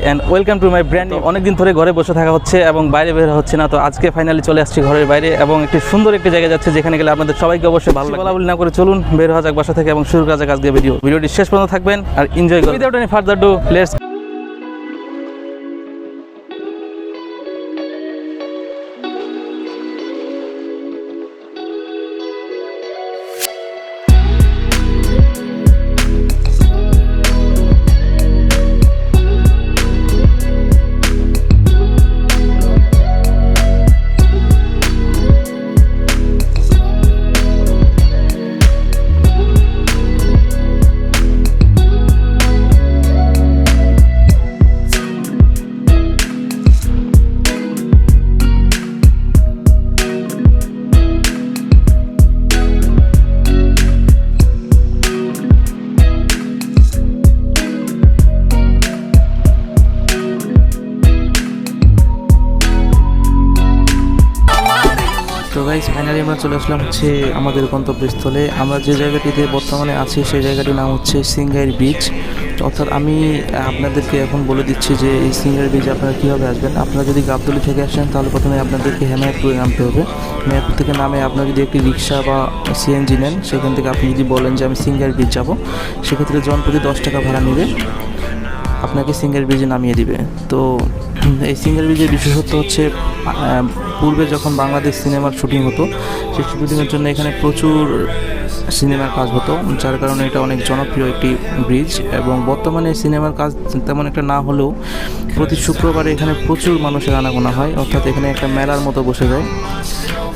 And welcome to my brand. অনেকদিন ধরে ঘরে বসে থাকা হচ্ছে এবং বাইরে বের হচ্ছে না, তো আজকে ফাইনালি চলে আসছি ঘরের বাইরে এবং একটি সুন্দর একটি জায়গায় যাচ্ছে যেখানে গেলে আপনাদের সবাইকে অবশ্যই ভালো বলা বলি না করে চলুন বের হওয়া যাক বাসা থেকে এবং শুরু করা যাক আজকে ভিডিওটি শেষ পর্যন্ত থাকবেন আর এনজয় করবেন। Without any further do let's তো গাইস ফাইনালি আমরা চলে আসলাম হচ্ছে আমাদের গন্তব্যস্থলে। আমরা যে জায়গাটিতে বর্তমানে আছি সেই জায়গাটির নাম হচ্ছে সিংগাইর বিচ। অর্থাৎ আমি আপনাদেরকে এখন বলে দিচ্ছি যে এই সিংগাইর বিচে আপনারা কীভাবে আসবেন। আপনারা যদি গাবতলী থেকে আসেন তাহলে প্রথমে আপনাদেরকে হেমায়তপুরে নামতে হবে। হেমায়তপুর থেকে নামে আপনারা যদি একটি রিক্সা বা সিএনজি নেন, সেখান থেকে আপনি যদি বলেন যে আমি সিংগাইর বিচ যাব, সেক্ষেত্রে জনপ্রতি 10 টাকা ভাড়া নেবে, আপনাকে সিঙ্গার ব্রিজে নামিয়ে দিবে। তো এই সিঙ্গার ব্রিজের বিশেষত্ব হচ্ছে পূর্বে যখন বাংলাদেশ সিনেমার শুটিং হতো, সেই শুটিংয়ের জন্য এখানে প্রচুর সিনেমার কাজ হতো, যার কারণে এটা অনেক জনপ্রিয় একটি ব্রিজ। এবং বর্তমানে সিনেমার কাজ তেমন একটা না হলেও প্রতি শুক্রবারে এখানে প্রচুর মানুষের আনাগোনা হয়, অর্থাৎ এখানে একটা মেলার মতো বসে যায়।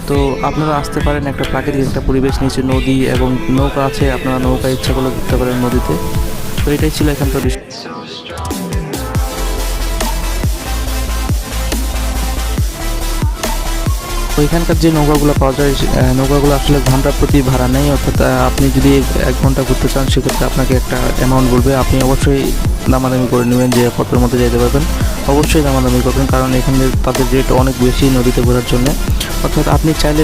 তো আপনারা আসতে পারেন, একটা প্রাকৃতিক একটা পরিবেশ, নিচে নদী এবং নৌকা আছে, আপনারা নৌকায় ইচ্ছা করলে ঘুরতে পারেন নদীতে। তো এটাই ছিল এখানকার বিষয়। ওইখানকার যে নৌকাগুলো পাওয়া যায়, নৌকাগুলো আসলে ঘন্টা প্রতি ভাড়া নেই, অর্থাৎ আপনি যদি 1 ঘন্টা ঘুরতে চান সেক্ষেত্রে আপনাকে একটা অ্যামাউন্ট বলবে, আপনি অবশ্যই দামাদামি করে নেবেন যে কতর মধ্যে যেতে পারবেন। অবশ্যই দামাদামি করবেন, কারণ এখানে তাদের রেট অনেক বেশি নদীতে ঘোরার জন্য। অর্থাৎ আপনি চাইলে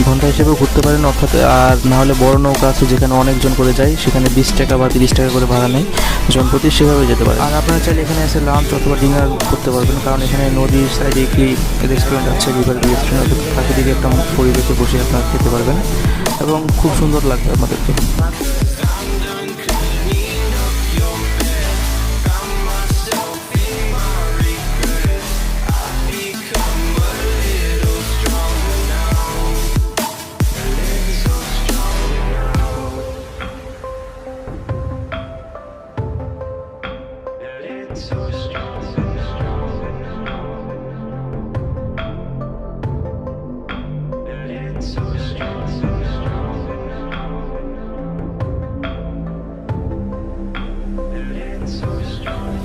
ঘন্টা হিসেবে ঘুরতে পারেন, অর্থাৎ আর না হলে বড় নৌকা আছে যেখানে অনেকজন করে যায়, সেখানে 20 টাকা বা 30 টাকা করে ভাড়া নেয় জনপ্রতি, সেভাবে যেতে পারে। আর আপনারা চাইলে এখানে এসে লাঞ্চ অথবা ডিনার করতে পারবেন, কারণ এখানে নদীর সাইডে একটি রেস্টুরেন্ট আছে, রিভার রেস্টুরেন্ট, প্রাকৃতিক একটা পরিবেশে বসে আপনারা খেতে পারবেন এবং খুব সুন্দর লাগবে আমাদেরকে।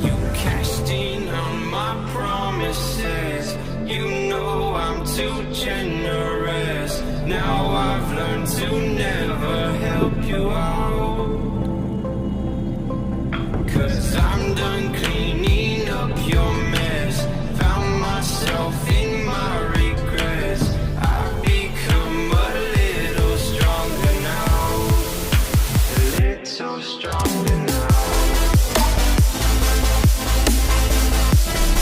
You cashed in on my promises. You know I'm too generous. Now I've learned to never help you out. 'Cause I'm done cleaning up your mess. Found myself in my regrets. I've become a little stronger now. A little stronger now.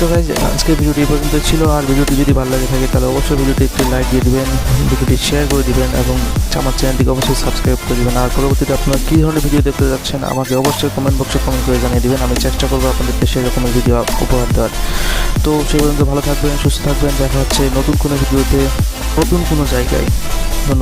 তো guys আজকের ভিডিওটি এই পর্যন্ত ছিল। আর ভিডিওটি যদি ভালো লাগে থাকে তাহলে অবশ্যই ভিডিওটি একটি লাইক দিয়ে দেবেন, ভিডিওটি শেয়ার করে দিবেন এবং আমার চ্যানেলটিকে অবশ্যই সাবস্ক্রাইব করে দেবেন। আর পরবর্তীতে আপনারা কী ধরনের ভিডিও দেখতে যাচ্ছেন আমাকে অবশ্যই কমেন্ট বক্সে কমেন্ট করে জানিয়ে দেবেন, আমি চেষ্টা করবো আপনাদেরকে সেই রকমের ভিডিও উপহার দেওয়ার। তো সেই পর্যন্ত ভালো থাকবেন, সুস্থ থাকবেন, দেখা হচ্ছে নতুন কোনো ভিডিওতে নতুন কোনো জায়গায়। ধন্যবাদ।